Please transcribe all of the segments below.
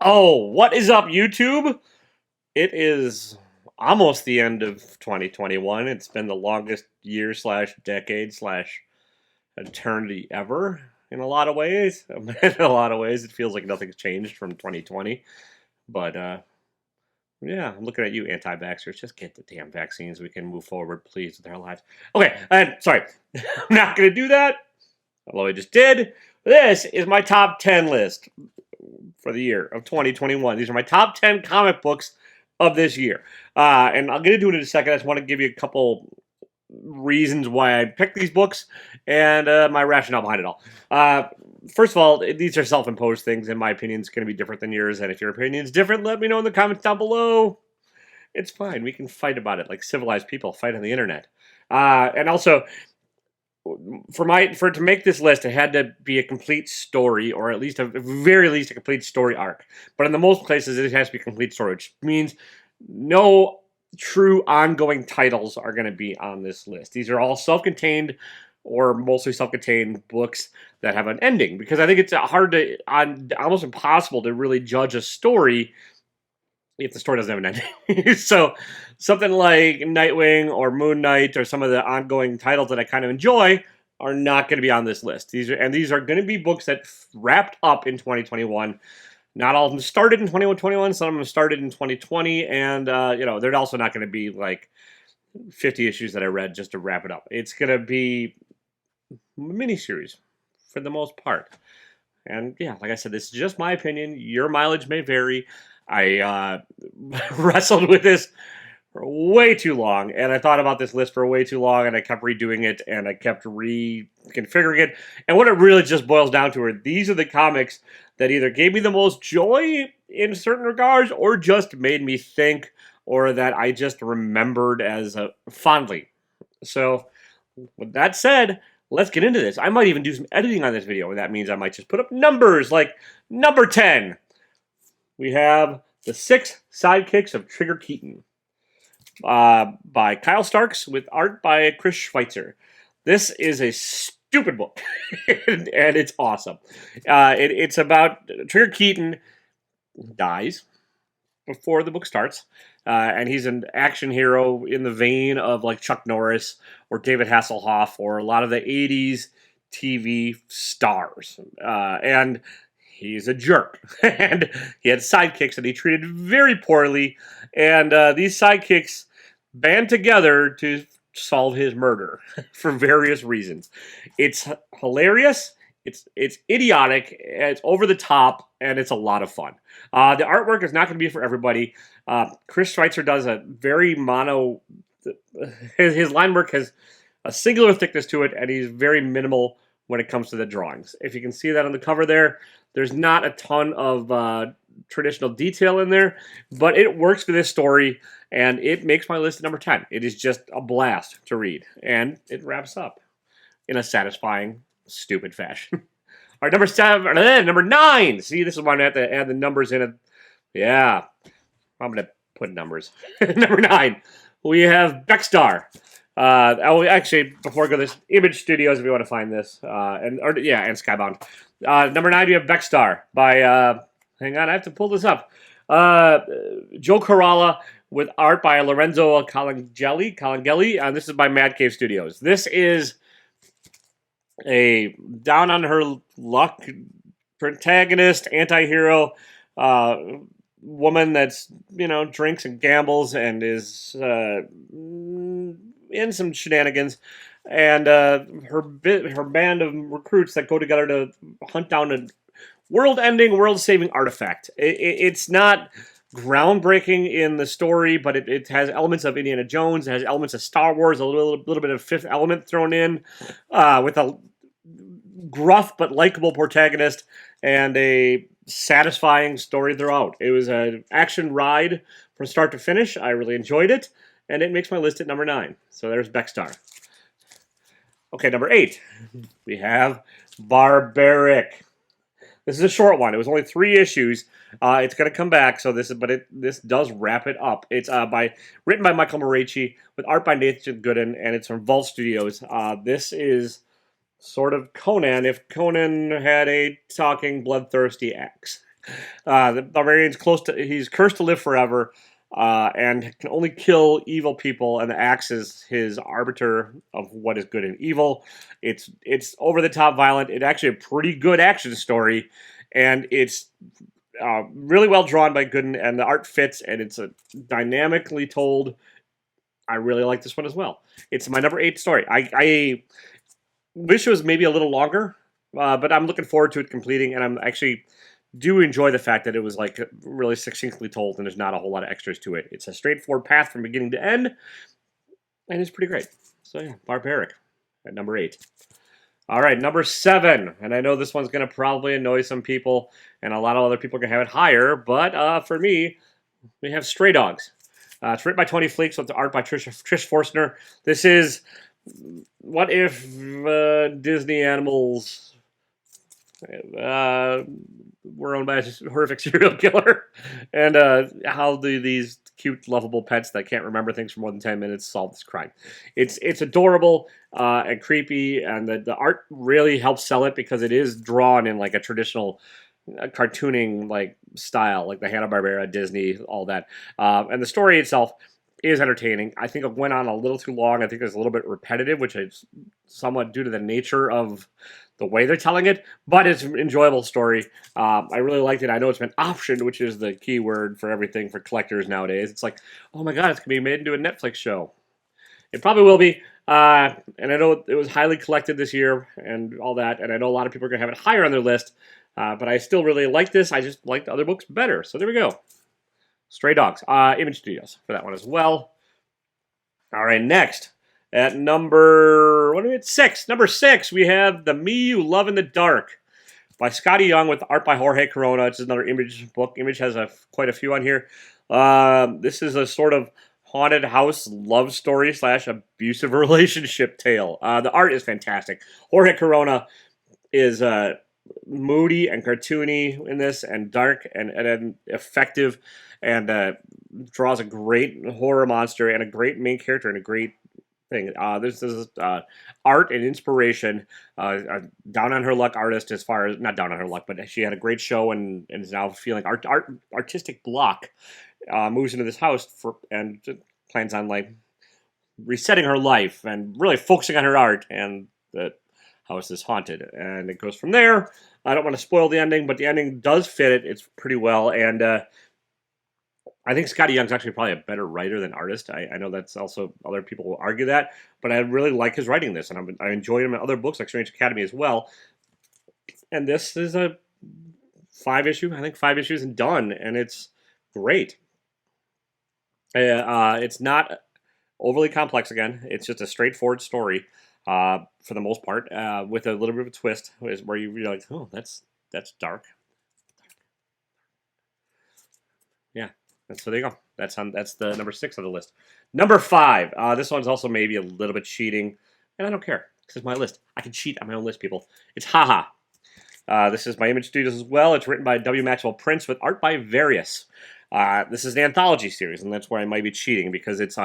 Oh, what is up, YouTube? It is almost the end of 2021. It's been the longest year slash decade slash eternity ever in a lot of ways. In a lot of ways, it feels like nothing's changed from 2020. But yeah, I'm looking at you, anti-vaxxers. Just get the damn vaccines. We can move forward, please, with our lives. Okay, and sorry, I'm not going to do that. Although I just did. This is my top 10 list for the year of 2021. These are my top 10 comic books of this year. And I'll get into it in a second. I just want to give you a couple reasons why I picked these books and my rationale behind it all. First of all, these are self-imposed things. In my opinion, it's going to be different than yours. And if your opinion is different, let me know in the comments down below. It's fine. We can fight about it like civilized people fight on the internet. And also, for it to make this list, it had to be a complete story, or at least at very least a complete story arc. But in the most places, it has to be a complete story, which means no true ongoing titles are going to be on this list. These are all self-contained or mostly self-contained books that have an ending, because I think it's hard to, almost impossible to really judge a story if the story doesn't have an ending. So something like Nightwing or Moon Knight or some of the ongoing titles that I kind of enjoy are not going to be on this list. These are going to be books that wrapped up in 2021. Not all of them started in 2021. Some of them started in 2020, and they're also not going to be like 50 issues that I read just to wrap it up. It's going to be a miniseries for the most part. And yeah, like I said, this is just my opinion. Your mileage may vary. I wrestled with this for way too long, and I thought about this list for way too long, and I kept redoing it, and I kept reconfiguring it. And what it really just boils down to are these are the comics that either gave me the most joy in certain regards, or just made me think, or that I just remembered as fondly. So, with that said, let's get into this. I might even do some editing on this video, and that means I might just put up numbers like number 10. We have The Six Sidekicks of Trigger Keaton by Kyle Starks with art by Chris Schweitzer. This is a stupid book, and it's awesome. It's about Trigger Keaton dies before the book starts, and he's an action hero in the vein of like Chuck Norris or David Hasselhoff or a lot of the 80s TV stars. And he's a jerk, and he had sidekicks that he treated very poorly, and these sidekicks band together to solve his murder for various reasons. It's hilarious, it's idiotic, it's over the top, and it's a lot of fun. The artwork is not going to be for everybody. Chris Schweitzer does a very mono. His line work has a singular thickness to it, and he's very minimal when it comes to the drawings. If you can see that on the cover there, there's not a ton of traditional detail in there, but it works for this story, and it makes my list at number 10. It is just a blast to read, and it wraps up in a satisfying, stupid fashion. All right, number 9. See, this is why I have to add the numbers in it. Yeah, I'm going to put numbers. Number 9, we have Becstar. Actually, before I go, this Image Studios if you want to find this, and Skybound. Number 9, we have Becstar by. Hang on, I have to pull this up. Joe Coralla with art by Lorenzo Colangeli, and this is by Mad Cave Studios. This is a down on her luck protagonist, anti-hero, woman that's drinks and gambles and is in some shenanigans, and her band of recruits that go together to hunt down a world-ending, world-saving artifact. It's not groundbreaking in the story, but it has elements of Indiana Jones. It has elements of Star Wars, a little bit of Fifth Element thrown in, with a gruff but likable protagonist and a satisfying story throughout. It was an action ride from start to finish. I really enjoyed it, and it makes my list at number 9. So there's Becstar. Okay, number 8, we have Barbaric. This is a short one. It was only 3 issues. It's going to come back, so this does wrap it up. It's written by Michael Moreci with art by Nathan Gooden, and it's from Vault Studios. This is sort of Conan if Conan had a talking bloodthirsty axe. The Barbarian's he's cursed to live forever, and can only kill evil people, and the axe is his arbiter of what is good and evil. It's over the top violent. It's actually a pretty good action story, and it's really well drawn by Gooden, and the art fits, and it's a dynamically told. I really like this one as well. It's my number 8 story. I wish it was maybe a little longer, but I'm looking forward to it completing, and I'm actually do enjoy the fact that it was like really succinctly told and there's not a whole lot of extras to it. It's a straightforward path from beginning to end, and it's pretty great. So yeah, Barbaric at number 8. All right, number 7, and I know this one's going to probably annoy some people, and a lot of other people are going to have it higher, but for me, we have Stray Dogs. It's written by Tony Fleeks with the art by Trish Forstner. This is what if Disney animals were owned by a horrific serial killer, and how do these cute, lovable pets that can't remember things for more than 10 minutes solve this crime? It's adorable and creepy, and the art really helps sell it because it is drawn in like a traditional cartooning like style, like the Hanna-Barbera, Disney, all that. And the story itself is entertaining. I think it went on a little too long. I think it's a little bit repetitive, which is somewhat due to the nature of the way they're telling it, but it's an enjoyable story. I really liked it. I know it's been optioned, which is the key word for everything for collectors nowadays. It's like, oh my god, it's going to be made into a Netflix show. It probably will be. And I know it was highly collected this year and all that, and I know a lot of people are going to have it higher on their list, but I still really like this. I just like the other books better. So there we go. Stray Dogs. Image Studios for that one as well. All right, next. At number, 6. Number 6, we have The Me You Love in the Dark by Scotty Young with art by Jorge Corona. It's another Image book. Image has quite a few on here. This is a sort of haunted house love story / abusive relationship tale. The art is fantastic. Jorge Corona is moody and cartoony in this, and dark and effective, and draws a great horror monster and a great main character and a great thing. This is art and inspiration. Down on her luck artist, as far as not down on her luck, but she had a great show and is now feeling artistic block. Moves into this house and plans on like resetting her life and really focusing on her art, and the house is haunted, and it goes from there. I don't want to spoil the ending, but the ending does fit it. It's pretty well, and I think Scotty Young's actually probably a better writer than artist. I know that's also other people will argue that, but I really like his writing this, and I enjoyed him in other books like Strange Academy as well. And this is a 5-issue, I think 5 issues and done, and it's great. It's not overly complex again. It's just a straightforward story for the most part, with a little bit of a twist, where you're like, oh, that's dark. Yeah. So there you go. That's the number 6 on the list. Number 5. This one's also maybe a little bit cheating, and I don't care. This is my list. I can cheat on my own list, people. It's Haha. This is by Image Studios as well. It's written by W. Maxwell Prince with art by Various. This is an anthology series, and that's where I might be cheating, because it's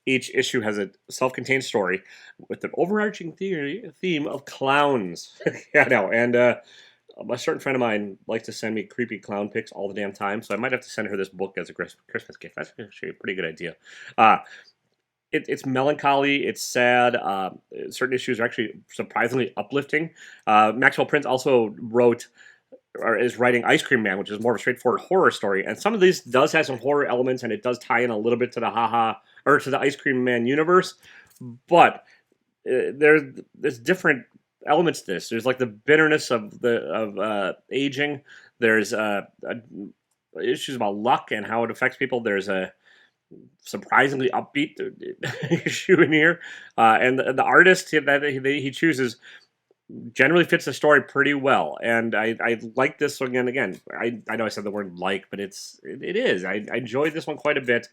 each issue has a self-contained story with an overarching theme of clowns. Yeah, I know. And a certain friend of mine likes to send me creepy clown pics all the damn time, so I might have to send her this book as a Christmas gift. That's actually a pretty good idea. It's melancholy, it's sad. Certain issues are actually surprisingly uplifting. Maxwell Prince also is writing Ice Cream Man, which is more of a straightforward horror story. And some of these does have some horror elements, and it does tie in a little bit to the to the Ice Cream Man universe. But there's different elements to this. There's like the bitterness of aging. There's issues about luck and how it affects people. There's a surprisingly upbeat issue in here, and the artist that he chooses generally fits the story pretty well, and I like this one again. I know I said the word like, but it is. I enjoyed this one quite a bit,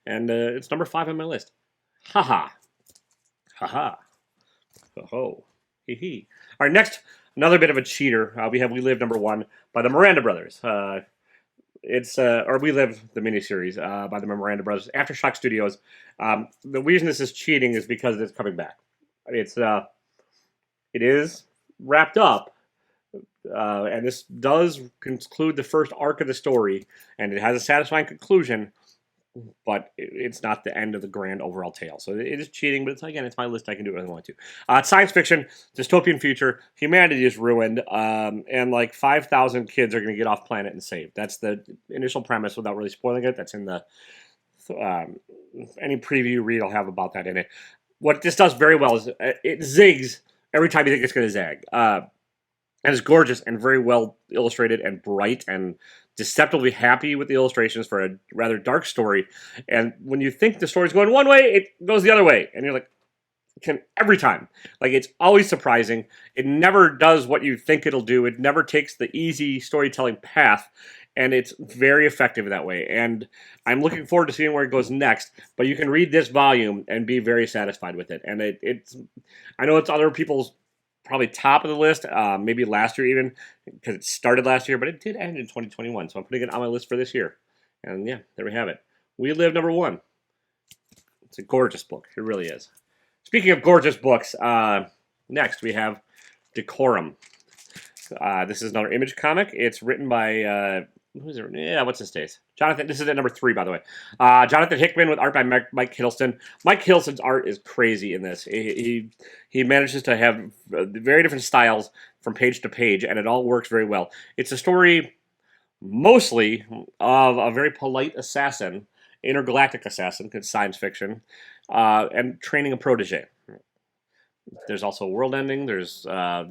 and it's number 5 on my list. Haha. Haha. Ho-ho. Hee-hee. All right, next, another bit of a cheater. We have We Live number 1 by the Miranda Brothers. It's or We Live, the miniseries by the Miranda Brothers, Aftershock Studios. The reason this is cheating is because it's coming back. It is wrapped up, and this does conclude the first arc of the story, and it has a satisfying conclusion, but it's not the end of the grand overall tale. So it is cheating, but it's again, it's my list. I can do what I want to. It's science fiction, dystopian future. Humanity is ruined, and like 5,000 kids are going to get off planet and saved. That's the initial premise, without really spoiling it. That's in the any preview read I'll have about that in it. What this does very well is it zigs every time you think it's going to zag. And it's gorgeous and very well illustrated and bright and deceptively happy with the illustrations for a rather dark story. And when you think the story's going one way, it goes the other way. And you're like, every time. Like, it's always surprising. It never does what you think it'll do. It never takes the easy storytelling path. And it's very effective that way. And I'm looking forward to seeing where it goes next. But you can read this volume and be very satisfied with it. And it's I know it's other people's probably top of the list, maybe last year even, because it started last year, but it did end in 2021, so I'm putting it on my list for this year. And yeah, there we have it. We Live #1. It's a gorgeous book. It really is. Speaking of gorgeous books, next we have Decorum. This is another Image comic. It's written by who's it? Yeah, what's his face? Jonathan. This is at #3, by the way. Jonathan Hickman with art by Mike Hiddleston. Mike Hiddleston's art is crazy in this. He manages to have very different styles from page to page, and it all works very well. It's a story mostly of a very polite assassin, intergalactic assassin, because science fiction, and training a protege. There's also world ending. There's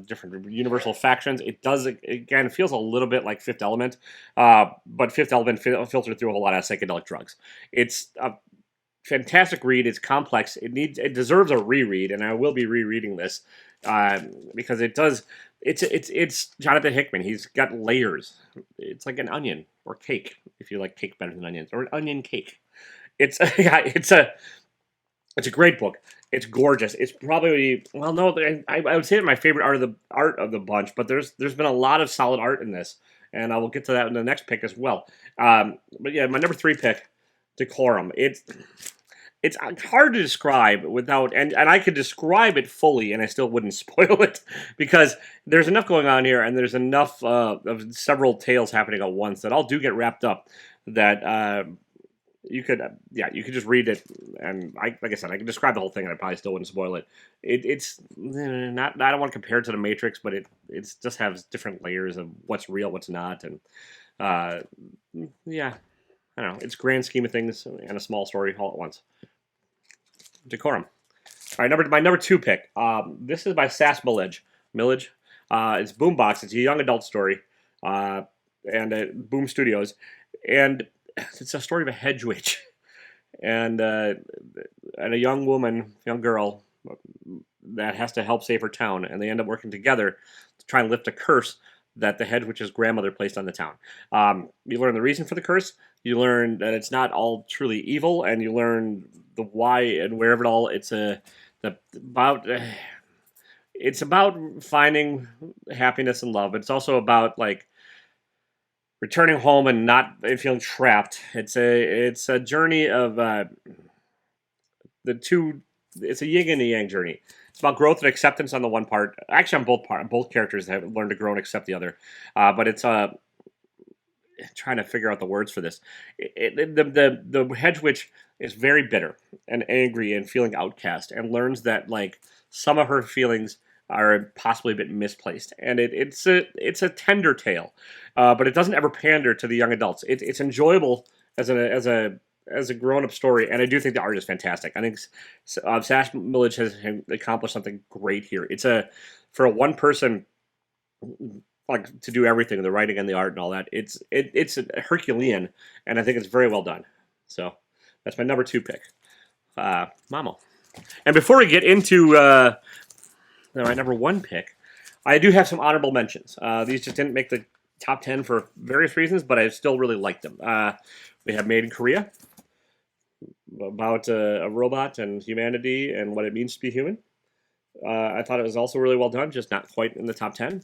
different universal factions. It does, again, it feels a little bit like Fifth Element, but Fifth Element filtered through a whole lot of psychedelic drugs. It's a fantastic read. It's complex. It deserves a reread, and I will be rereading this because it does. It's Jonathan Hickman. He's got layers. It's like an onion or cake, if you like cake better than onions, or an onion cake. It's a great book. It's gorgeous. It's probably, well, no, I would say it's my favorite art of the bunch. But there's been a lot of solid art in this, and I will get to that in the next pick as well. But yeah, my #3 pick, Decorum. It's hard to describe without, and I could describe it fully, and I still wouldn't spoil it because there's enough going on here, and there's enough of several tales happening at once that all do get wrapped up. That you could just read it, and like I said, I can describe the whole thing, and I probably still wouldn't spoil it. It's not. I don't want to compare it to the Matrix, but it just has different layers of what's real, what's not, and yeah, I don't know. It's grand scheme of things and a small story all at once. Decorum. All right, my #2 pick. This is by Sass Millage. It's Boombox. It's a young adult story, and Boom Studios, and it's a story of a hedge witch and a young girl that has to help save her town, and they end up working together to try and lift a curse that the hedge witch's grandmother placed on the town. You learn the reason for the curse, you learn that it's not all truly evil, and you learn the why and where of it all. It's about finding happiness and love. It's also about like returning home and not feeling trapped. It's a journey of the two. It's a yin and a yang journey. It's about growth and acceptance on the one part. Actually, on both characters have learned to grow and accept the other. But it's trying to figure out the words for this. The hedge witch is very bitter and angry and feeling outcast, and learns that like some of her feelings are possibly a bit misplaced, and it's a tender tale, but it doesn't ever pander to the young adults. It's enjoyable as a grown-up story, and I do think the art is fantastic. I think Sass Millage has accomplished something great here. For a one person, like, to do everything, the writing and the art and all that. It's Herculean, and I think it's very well done. So that's my #2 pick, Mamo. And before we get into my #1 pick, I do have some honorable mentions. These just didn't make the top 10 for various reasons, but I still really liked them. We have Made in Korea, about a robot and humanity and what it means to be human. I thought it was also really well done, just not quite in the top 10.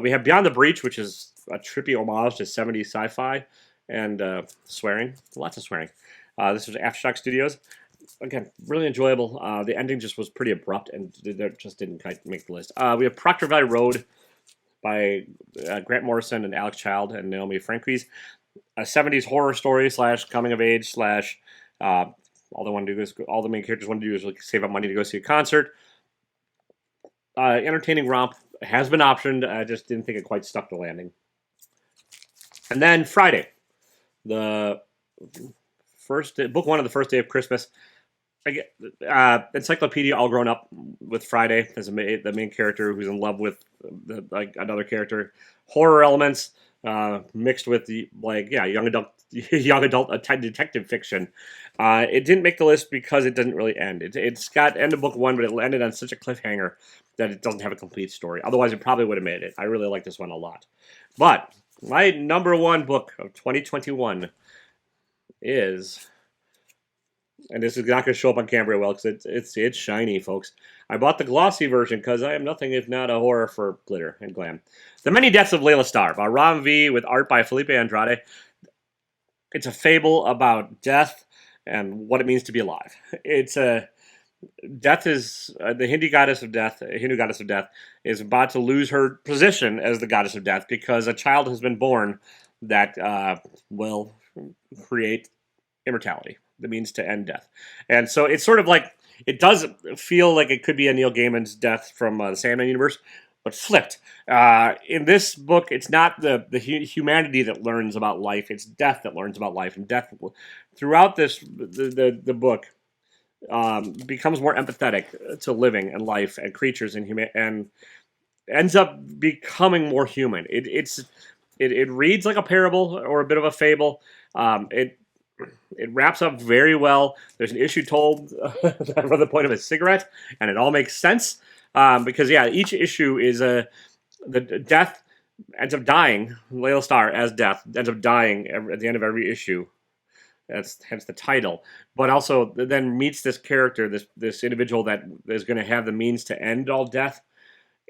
We have Beyond the Breach, which is a trippy homage to 70s sci-fi and swearing. Lots of swearing. This was Aftershock Studios. Again, really enjoyable. The ending just was pretty abrupt, and that just didn't quite make the list. We have Proctor Valley Road by Grant Morrison and Alex Child and Naomi Franquise. A 70s horror story / coming of age / all the main characters want to do is like save up money to go see a concert. Entertaining romp, has been optioned. I just didn't think it quite stuck the landing. And then Friday, the book one of the first day of Christmas. Encyclopedia all grown up with Friday as the main character who's in love with another character. Horror elements mixed with the young adult detective fiction. It didn't make the list because it doesn't really end. It's got end of book one, but it ended on such a cliffhanger that it doesn't have a complete story. Otherwise, it probably would have made it. I really like this one a lot. But my number one book of 2021 is, and this is not going to show up on camera well because it's shiny, folks. I bought the glossy version because I am nothing if not a horror for glitter and glam. The Many Deaths of Laila Starr by Ram V with art by Felipe Andrade. It's a fable about death and what it means to be alive. Death is the Hindu goddess of death. Hindu goddess of death is about to lose her position as the goddess of death because a child has been born that will create immortality, the means to end death. And so it's sort of like, it does feel like it could be a Neil Gaiman's Death from the Sandman universe, but flipped. In this book, it's not the humanity that learns about life, it's death that learns about life. And death, throughout the book, becomes more empathetic to living and life and creatures and ends up becoming more human. It reads like a parable or a bit of a fable. It wraps up very well. There's an issue told from the point of a cigarette, and it all makes sense because each issue is the death ends up dying. Laila Starr as death ends up dying at the end of every issue. That's hence the title. But also then meets this character, this individual that is going to have the means to end all death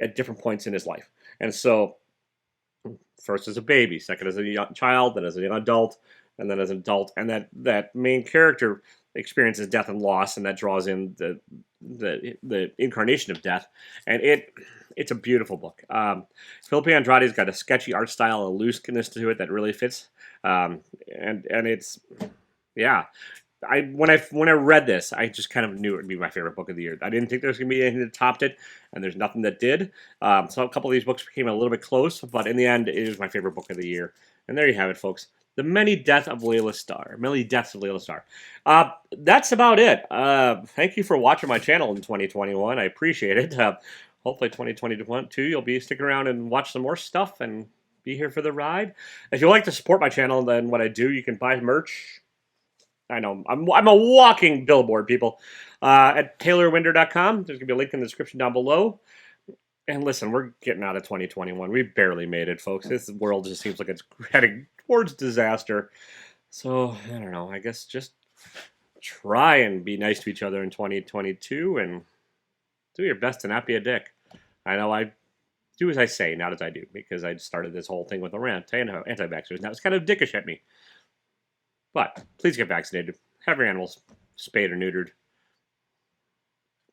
at different points in his life. And so, first as a baby, second as a young child, then as a young adult, and then as an adult, and that main character experiences death and loss, and that draws in the incarnation of death, and it's a beautiful book. Felipe Andrade's got a sketchy art style, a looseness to it that really fits, and it's when I read this, I just kind of knew it would be my favorite book of the year. I didn't think there was going to be anything that topped it, and there's nothing that did. So a couple of these books became a little bit close, but in the end, it is my favorite book of the year. And there you have it, folks. The Many Deaths of Laila Starr. Many Deaths of Laila Starr. That's about it. Thank you for watching my channel in 2021. I appreciate it. Hopefully 2022 you'll be sticking around and watch some more stuff and be here for the ride. If you'd like to support my channel, then what I do, you can buy merch. I know, I'm a walking billboard, people. At taylorwinder.com. There's going to be a link in the description down below. And listen, we're getting out of 2021. We barely made it, folks. This world just seems like it's heading towards disaster. So, I don't know. I guess just try and be nice to each other in 2022 and do your best to not be a dick. I know I do as I say, not as I do, because I started this whole thing with a rant anti-vaxxers. Now it's kind of dickish at me. But please get vaccinated. Have your animals spayed or neutered.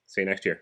See you next year.